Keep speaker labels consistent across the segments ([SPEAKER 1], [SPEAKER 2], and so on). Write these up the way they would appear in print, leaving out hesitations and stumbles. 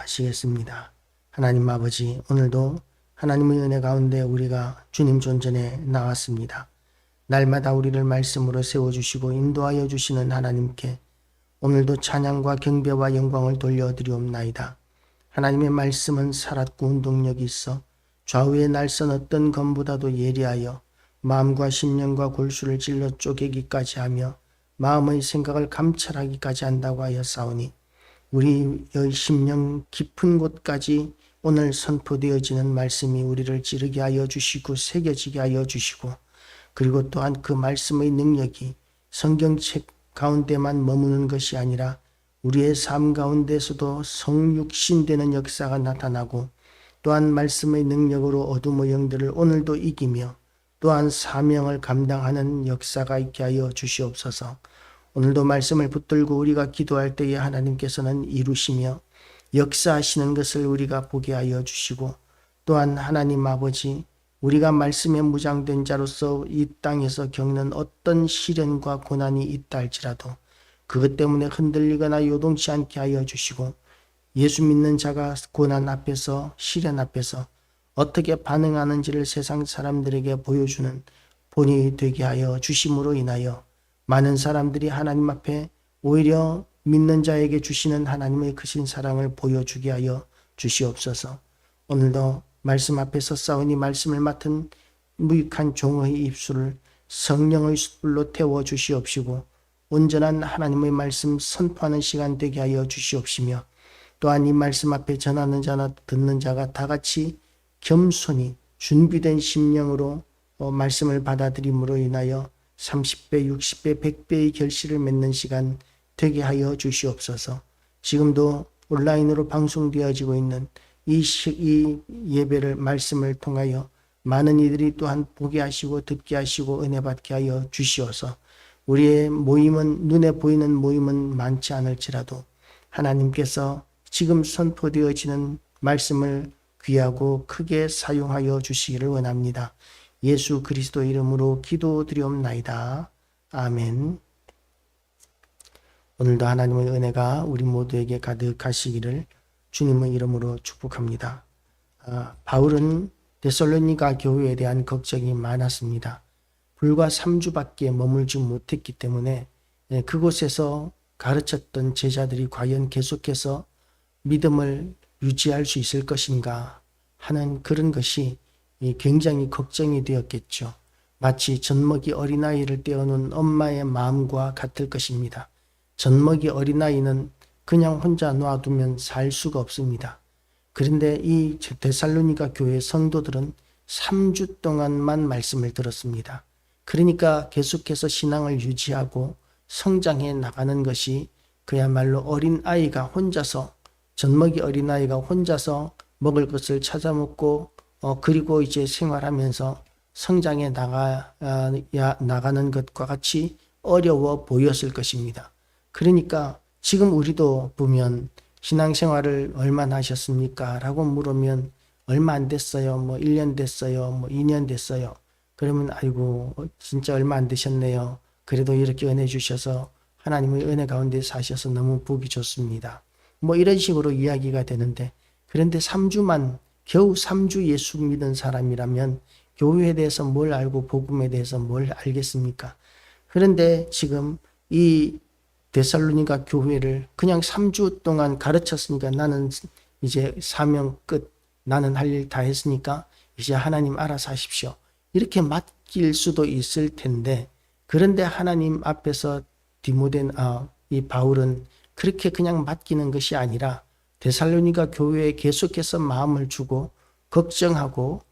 [SPEAKER 1] 기도하시겠습니다. 하나님 아버지, 오늘도 하나님의 은혜 가운데 우리가 주님 존전에 나왔습니다. 날마다 우리를 말씀으로 세워주시고 인도하여 주시는 하나님께 오늘도 찬양과 경배와 영광을 돌려드리옵나이다. 하나님의 말씀은 살았고 운동력이 있어 좌우의 날선 어떤 검보다도 예리하여 마음과 심령과 골수를 찔러 쪼개기까지 하며 마음의 생각을 감찰하기까지 한다고 하여 싸우니 우리의 심령 깊은 곳까지 오늘 선포되어지는 말씀이 우리를 찌르게 하여 주시고 새겨지게 하여 주시고, 그리고 또한 그 말씀의 능력이 성경책 가운데만 머무는 것이 아니라 우리의 삶 가운데서도 성육신되는 역사가 나타나고, 또한 말씀의 능력으로 어둠의 영들을 오늘도 이기며 또한 사명을 감당하는 역사가 있게 하여 주시옵소서. 오늘도 말씀을 붙들고 우리가 기도할 때에 하나님께서는 이루시며 역사하시는 것을 우리가 보게 하여 주시고, 또한 하나님 아버지, 우리가 말씀에 무장된 자로서 이 땅에서 겪는 어떤 시련과 고난이 있다 할지라도 그것 때문에 흔들리거나 요동치 않게 하여 주시고, 예수 믿는 자가 고난 앞에서 시련 앞에서 어떻게 반응하는지를 세상 사람들에게 보여주는 본이 되게 하여 주심으로 인하여 많은 사람들이 하나님 앞에 오히려 믿는 자에게 주시는 하나님의 크신 사랑을 보여주게 하여 주시옵소서. 오늘도 말씀 앞에서 싸우니 말씀을 맡은 무익한 종의 입술을 성령의 숯불로 태워 주시옵시고, 온전한 하나님의 말씀 선포하는 시간 되게 하여 주시옵시며, 또한 이 말씀 앞에 전하는 자나 듣는 자가 다 같이 겸손히 준비된 심령으로 말씀을 받아들임으로 인하여 30배, 60배, 100배의 결실을 맺는 시간 되게 하여 주시옵소서. 지금도 온라인으로 방송되어지고 있는 이 예배를 말씀을 통하여 많은 이들이 또한 보게 하시고 듣게 하시고 은혜 받게 하여 주시어서 우리의 모임은, 눈에 보이는 모임은 많지 않을지라도 하나님께서 지금 선포되어지는 말씀을 귀하고 크게 사용하여 주시기를 원합니다. 예수 그리스도 이름으로 기도드리옵나이다. 아멘. 오늘도 하나님의 은혜가 우리 모두에게 가득하시기를 주님의 이름으로 축복합니다. 바울은 데살로니가 교회에 대한 걱정이 많았습니다. 불과 3주밖에 머물지 못했기 때문에 그곳에서 가르쳤던 제자들이 과연 계속해서 믿음을 유지할 수 있을 것인가 하는 그런 것이 굉장히 걱정이 되었겠죠. 마치 젖먹이 어린아이를 떼어놓은 엄마의 마음과 같을 것입니다. 젖먹이 어린아이는 그냥 혼자 놔두면 살 수가 없습니다. 그런데 이 데살로니가 교회 성도들은 3주 동안만 말씀을 들었습니다. 그러니까 계속해서 신앙을 유지하고 성장해 나가는 것이 그야말로 어린아이가 혼자서, 젖먹이 어린아이가 혼자서 먹을 것을 찾아 먹고 그리고 이제 생활하면서 성장해 나가는 것과 같이 어려워 보였을 것입니다. 그러니까 지금 우리도 보면 신앙생활을 얼마나 하셨습니까? 라고 물으면 얼마 안 됐어요. 1년 됐어요. 2년 됐어요. 그러면 아이고 진짜 얼마 안 되셨네요. 그래도 이렇게 은혜 주셔서 하나님의 은혜 가운데 사셔서 너무 보기 좋습니다. 이런 식으로 이야기가 되는데, 그런데 3주만, 겨우 3주 예수 믿은 사람이라면 교회에 대해서 뭘 알고 복음에 대해서 뭘 알겠습니까? 그런데 지금 이 데살로니가 교회를 그냥 3주 동안 가르쳤으니까 나는 이제 사명 끝, 나는 할 일 다 했으니까 이제 하나님 알아서 하십시오. 이렇게 맡길 수도 있을 텐데, 그런데 하나님 앞에서 이 바울은 그렇게 그냥 맡기는 것이 아니라 데살로니가 교회에 계속해서 마음을 주고 걱정하고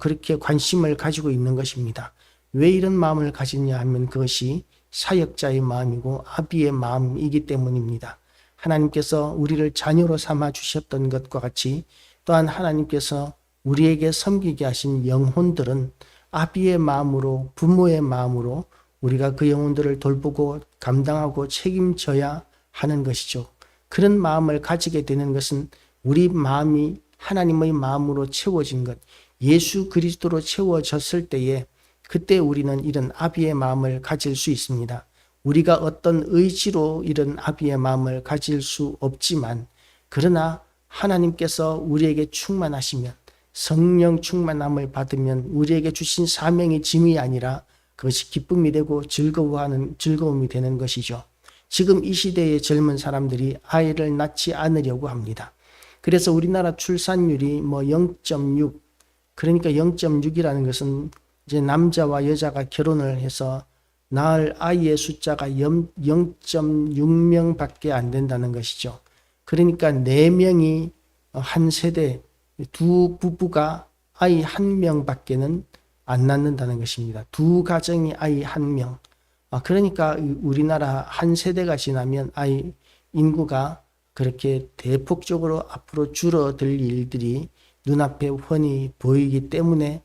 [SPEAKER 1] 그렇게 관심을 가지고 있는 것입니다. 왜 이런 마음을 가지냐 하면 그것이 사역자의 마음이고 아비의 마음이기 때문입니다. 하나님께서 우리를 자녀로 삼아 주셨던 것과 같이 또한 하나님께서 우리에게 섬기게 하신 영혼들은 아비의 마음으로, 부모의 마음으로 우리가 그 영혼들을 돌보고 감당하고 책임져야 하는 것이죠. 그런 마음을 가지게 되는 것은 우리 마음이 하나님의 마음으로 채워진 것, 예수 그리스도로 채워졌을 때에 그때 우리는 이런 아비의 마음을 가질 수 있습니다. 우리가 어떤 의지로 이런 아비의 마음을 가질 수 없지만, 그러나 하나님께서 우리에게 충만하시면, 성령 충만함을 받으면 우리에게 주신 사명이 짐이 아니라 그것이 기쁨이 되고 즐거움이 되는 것이죠. 지금 이 시대의 젊은 사람들이 아이를 낳지 않으려고 합니다. 그래서 우리나라 출산율이 0.6, 그러니까 0.6이라는 것은 이제 남자와 여자가 결혼을 해서 낳을 아이의 숫자가 0.6명밖에 안 된다는 것이죠. 그러니까 4명이 한 세대, 두 부부가 아이 1명밖에는 안 낳는다는 것입니다. 두 가정이 아이 1명. 그러니까 우리나라 한 세대가 지나면 아이 인구가 그렇게 대폭적으로 앞으로 줄어들 일들이 눈앞에 훤히 보이기 때문에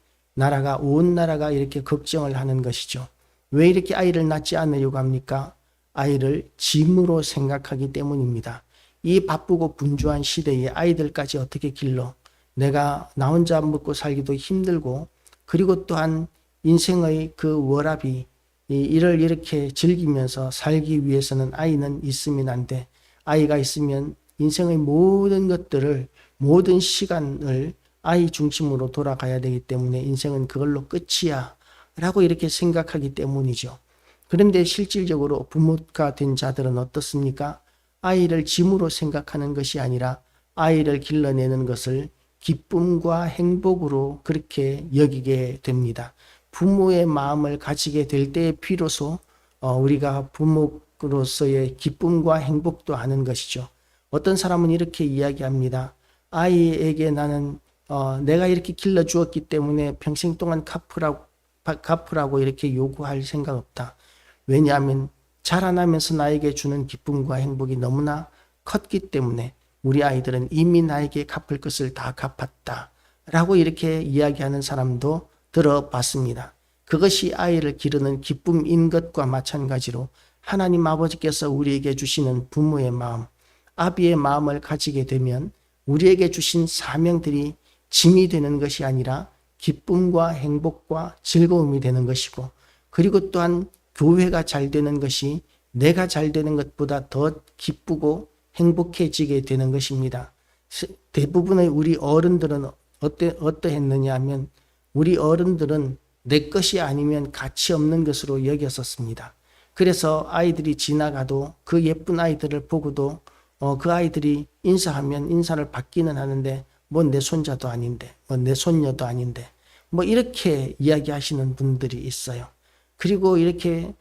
[SPEAKER 1] 온 나라가 이렇게 걱정을 하는 것이죠. 왜 이렇게 아이를 낳지 않으려고 합니까? 아이를 짐으로 생각하기 때문입니다. 이 바쁘고 분주한 시대에 아이들까지 어떻게 길러? 내가 나 혼자 먹고 살기도 힘들고, 그리고 또한 인생의 그 워라비, 이를 이렇게 즐기면서 살기 위해서는 아이는 있으면 안 돼. 아이가 있으면 인생의 모든 시간을 아이 중심으로 돌아가야 되기 때문에 인생은 그걸로 끝이야 라고 이렇게 생각하기 때문이죠. 그런데 실질적으로 부모가 된 자들은 어떻습니까? 아이를 짐으로 생각하는 것이 아니라 아이를 길러내는 것을 기쁨과 행복으로 그렇게 여기게 됩니다. 부모의 마음을 가지게 될 때에 비로소 우리가 부모로서의 기쁨과 행복도 하는 것이죠. 어떤 사람은 이렇게 이야기합니다. 아이에게 나는 내가 이렇게 길러주었기 때문에 평생 동안 갚으라고 이렇게 요구할 생각 없다. 왜냐하면 자라나면서 나에게 주는 기쁨과 행복이 너무나 컸기 때문에 우리 아이들은 이미 나에게 갚을 것을 다 갚았다 라고 이렇게 이야기하는 사람도 들어봤습니다. 그것이 아이를 기르는 기쁨인 것과 마찬가지로 하나님 아버지께서 우리에게 주시는 부모의 마음, 아비의 마음을 가지게 되면 우리에게 주신 사명들이 짐이 되는 것이 아니라 기쁨과 행복과 즐거움이 되는 것이고, 그리고 또한 교회가 잘 되는 것이 내가 잘 되는 것보다 더 기쁘고 행복해지게 되는 것입니다. 대부분의 우리 어른들은 어떠했느냐 하면 우리 어른들은 내 것이 아니면 가치 없는 것으로 여겼었습니다. 그래서 아이들이 지나가도 그 예쁜 아이들을 보고도 그 아이들이 인사하면 인사를 받기는 하는데 내 손자도 아닌데 내 손녀도 아닌데 이렇게 이야기하시는 분들이 있어요. 그리고 이렇게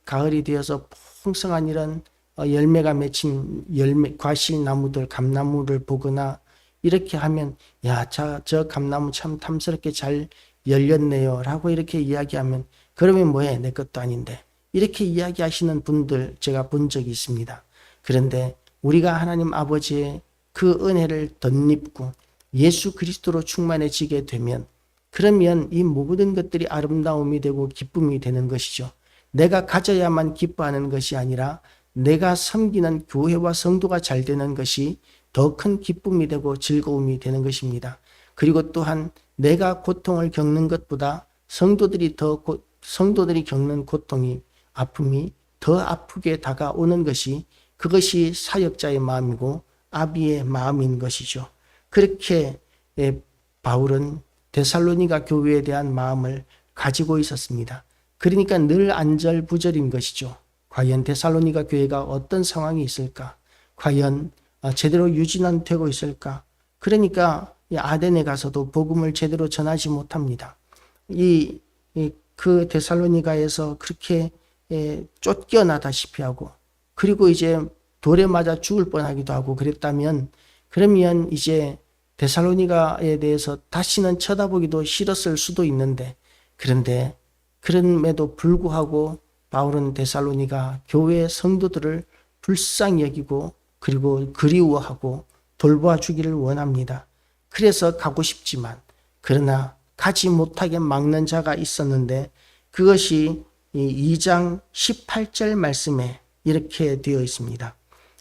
[SPEAKER 1] 가을이 되어서 풍성한 이런 열매가 맺힌 과실나무들, 감나무를 보거나 이렇게 하면 저 감나무 참 탐스럽게 잘 열렸네요 라고 이렇게 이야기하면 그러면 뭐해? 내 것도 아닌데 이렇게 이야기하시는 분들 제가 본 적이 있습니다. 그런데 우리가 하나님 아버지의 그 은혜를 덧입고 예수 그리스도로 충만해지게 되면 그러면 이 모든 것들이 아름다움이 되고 기쁨이 되는 것이죠. 내가 가져야만 기뻐하는 것이 아니라 내가 섬기는 교회와 성도가 잘 되는 것이 더 큰 기쁨이 되고 즐거움이 되는 것입니다. 그리고 또한 내가 고통을 겪는 것보다 성도들이 겪는 고통이 아픔이 더 아프게 다가오는 것이 그것이 사역자의 마음이고 아비의 마음인 것이죠. 그렇게 바울은 데살로니가 교회에 대한 마음을 가지고 있었습니다. 그러니까 늘 안절부절인 것이죠. 과연 데살로니가 교회가 어떤 상황이 있을까? 과연 제대로 유지는 되고 있을까? 그러니까 아덴에 가서도 복음을 제대로 전하지 못합니다. 그 데살로니가에서 그렇게 쫓겨나다시피 하고 그리고 이제 돌에 맞아 죽을 뻔하기도 하고 그랬다면 그러면 이제 데살로니가에 대해서 다시는 쳐다보기도 싫었을 수도 있는데 그런데 그럼에도 불구하고 바울은 데살로니가 교회 성도들을 불쌍히 여기고 그리고 그리워하고 돌보아 주기를 원합니다. 그래서 가고 싶지만 그러나 가지 못하게 막는 자가 있었는데 그것이 2장 18절 말씀에 이렇게 되어 있습니다.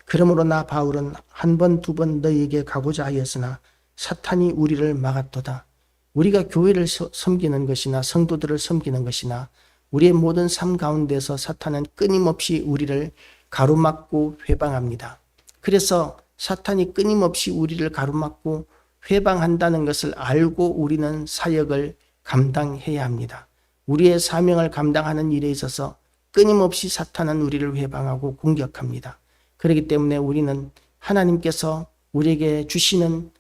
[SPEAKER 1] 그러므로 나 바울은 한 번, 두 번 너희에게 가고자 하였으나 사탄이 우리를 막았도다. 우리가 교회를 섬기는 것이나 성도들을 섬기는 것이나 우리의 모든 삶 가운데서 사탄은 끊임없이 우리를 가로막고 회방합니다. 그래서 사탄이 끊임없이 우리를 가로막고 회방한다는 것을 알고 우리는 사역을 감당해야 합니다. 우리의 사명을 감당하는 일에 있어서 끊임없이 사탄은 우리를 회방하고 공격합니다. 그렇기 때문에 우리는 하나님께서 우리에게 주시는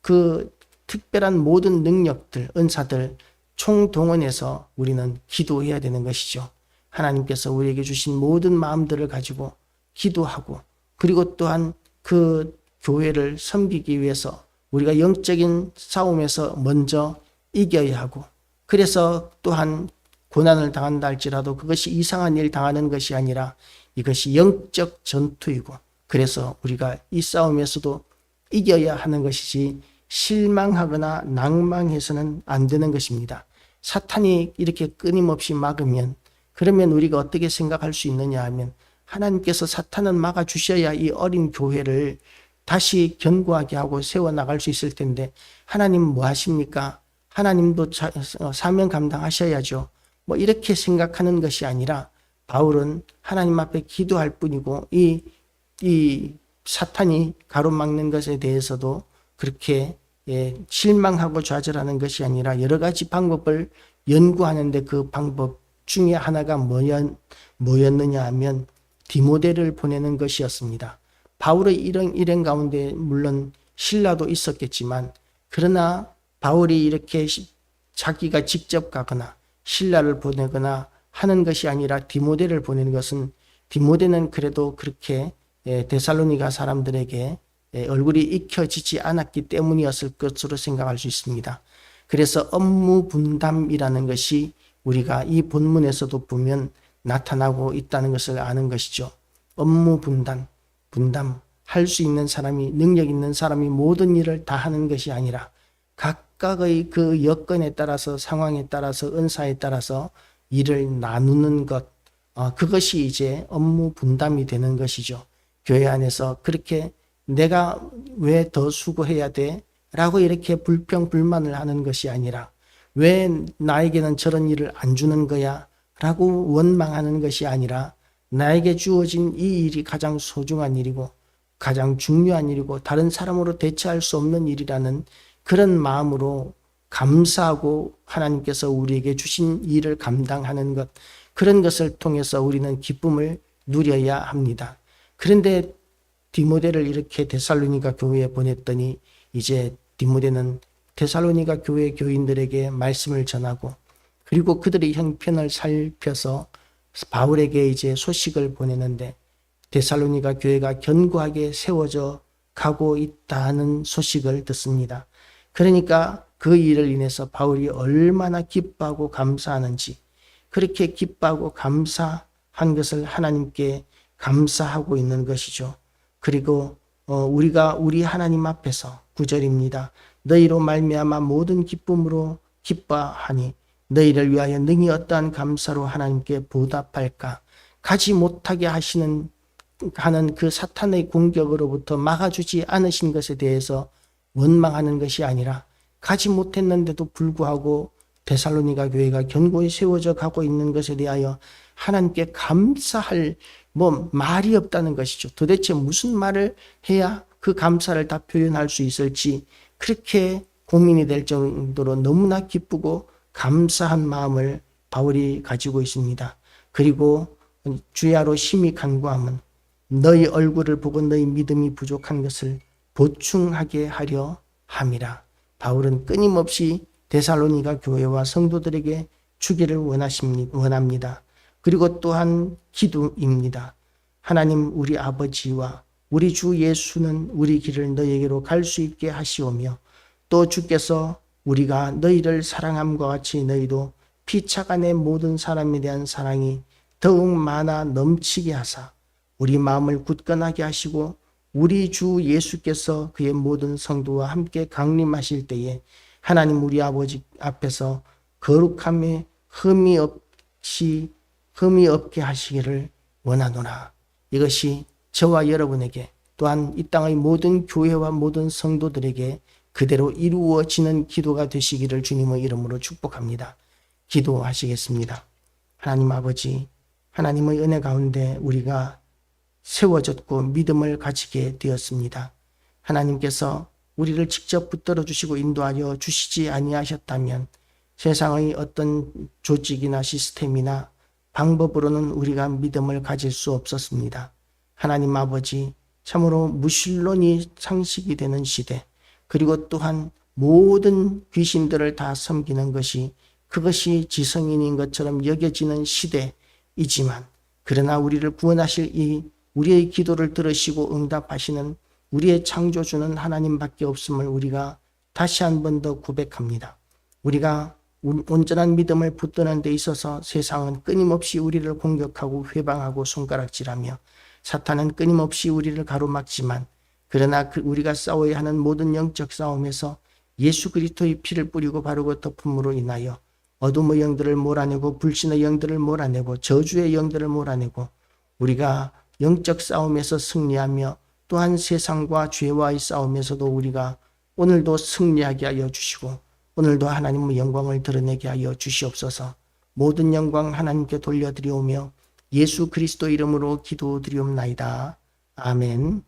[SPEAKER 1] 그 특별한 모든 능력들, 은사들 총동원해서 우리는 기도해야 되는 것이죠. 하나님께서 우리에게 주신 모든 마음들을 가지고 기도하고, 그리고 또한 그 교회를 섬기기 위해서 우리가 영적인 싸움에서 먼저 이겨야 하고, 그래서 또한 고난을 당한다 할지라도 그것이 이상한 일 당하는 것이 아니라 이것이 영적 전투이고, 그래서 우리가 이 싸움에서도 이겨야 하는 것이지 실망하거나 낭망해서는 안 되는 것입니다. 사탄이 이렇게 끊임없이 막으면, 그러면 우리가 어떻게 생각할 수 있느냐 하면, 하나님께서 사탄은 막아주셔야 이 어린 교회를 다시 견고하게 하고 세워나갈 수 있을 텐데, 하나님 뭐 하십니까? 하나님도 사명 감당하셔야죠. 뭐 이렇게 생각하는 것이 아니라, 바울은 하나님 앞에 기도할 뿐이고, 이 사탄이 가로막는 것에 대해서도 그렇게 실망하고 좌절하는 것이 아니라 여러 가지 방법을 연구하는데, 그 방법 중에 하나가 뭐였느냐 하면 디모데를 보내는 것이었습니다. 바울의 일행 가운데 물론 신라도 있었겠지만, 그러나 바울이 이렇게 자기가 직접 가거나 신라를 보내거나 하는 것이 아니라 디모데를 보내는 것은, 디모데는 그래도 그렇게 데살로니가 사람들에게 얼굴이 익혀지지 않았기 때문이었을 것으로 생각할 수 있습니다. 그래서 업무 분담이라는 것이 우리가 이 본문에서도 보면 나타나고 있다는 것을 아는 것이죠. 업무 분담, 할 수 있는 사람이, 능력 있는 사람이 모든 일을 다 하는 것이 아니라 각각의 그 여건에 따라서, 상황에 따라서, 은사에 따라서 일을 나누는 것, 그것이 이제 업무 분담이 되는 것이죠. 교회 안에서 그렇게 내가 왜 더 수고해야 돼? 라고 이렇게 불평불만을 하는 것이 아니라, 왜 나에게는 저런 일을 안 주는 거야? 라고 원망하는 것이 아니라, 나에게 주어진 이 일이 가장 소중한 일이고 가장 중요한 일이고 다른 사람으로 대체할 수 없는 일이라는 그런 마음으로 감사하고 하나님께서 우리에게 주신 일을 감당하는 것, 그런 것을 통해서 우리는 기쁨을 누려야 합니다. 그런데 디모데를 이렇게 데살로니가 교회에 보냈더니, 이제 디모데는 데살로니가 교회 교인들에게 말씀을 전하고, 그리고 그들의 형편을 살펴서 바울에게 이제 소식을 보내는데, 데살로니가 교회가 견고하게 세워져 가고 있다는 소식을 듣습니다. 그러니까 그 일을 인해서 바울이 얼마나 기뻐하고 감사하는지, 그렇게 기뻐하고 감사한 것을 하나님께 감사하고 있는 것이죠. 그리고 우리가 우리 하나님 앞에서 9절입니다. 너희로 말미암아 모든 기쁨으로 기뻐하니 너희를 위하여 능히 어떠한 감사로 하나님께 보답할까. 가지 못하게 하는 그 사탄의 공격으로부터 막아주지 않으신 것에 대해서 원망하는 것이 아니라, 가지 못했는데도 불구하고 데살로니가 교회가 견고히 세워져 가고 있는 것에 대하여 하나님께 감사할 말이 없다는 것이죠. 도대체 무슨 말을 해야 그 감사를 다 표현할 수 있을지 그렇게 고민이 될 정도로 너무나 기쁘고 감사한 마음을 바울이 가지고 있습니다. 그리고 주야로 심히 간구함은 너희 얼굴을 보고 너희 믿음이 부족한 것을 보충하게 하려 함이라. 바울은 끊임없이 데살로니가 교회와 성도들에게 주기를 원합니다. 그리고 또한 기도입니다. 하나님 우리 아버지와 우리 주 예수는 우리 길을 너희에게로 갈 수 있게 하시오며, 또 주께서 우리가 너희를 사랑함과 같이 너희도 피차간의 모든 사람에 대한 사랑이 더욱 많아 넘치게 하사 우리 마음을 굳건하게 하시고, 우리 주 예수께서 그의 모든 성도와 함께 강림하실 때에 하나님 우리 아버지 앞에서 거룩함에 흠이 없게 하시기를 원하노라. 이것이 저와 여러분에게, 또한 이 땅의 모든 교회와 모든 성도들에게 그대로 이루어지는 기도가 되시기를 주님의 이름으로 축복합니다. 기도하시겠습니다. 하나님 아버지, 하나님의 은혜 가운데 우리가 세워졌고 믿음을 가지게 되었습니다. 하나님께서 우리를 직접 붙들어 주시고 인도하여 주시지 아니하셨다면 세상의 어떤 조직이나 시스템이나 방법으로는 우리가 믿음을 가질 수 없었습니다. 하나님 아버지, 참으로 무신론이 상식이 되는 시대, 그리고 또한 모든 귀신들을 다 섬기는 것이 그것이 지성인인 것처럼 여겨지는 시대이지만, 그러나 우리를 구원하실 이 우리의 기도를 들으시고 응답하시는 우리의 창조주는 하나님밖에 없음을 우리가 다시 한 번 더 고백합니다. 우리가 온전한 믿음을 붙드는 데 있어서 세상은 끊임없이 우리를 공격하고 회방하고 손가락질하며 사탄은 끊임없이 우리를 가로막지만, 그러나 우리가 싸워야 하는 모든 영적 싸움에서 예수 그리스도의 피를 뿌리고 바르고 덮음으로 인하여 어둠의 영들을 몰아내고 불신의 영들을 몰아내고 저주의 영들을 몰아내고 우리가 영적 싸움에서 승리하며 또한 세상과 죄와의 싸움에서도 우리가 오늘도 승리하게 하여 주시고 오늘도 하나님의 영광을 드러내게 하여 주시옵소서. 모든 영광 하나님께 돌려드리오며 예수 그리스도 이름으로 기도드리옵나이다. 아멘.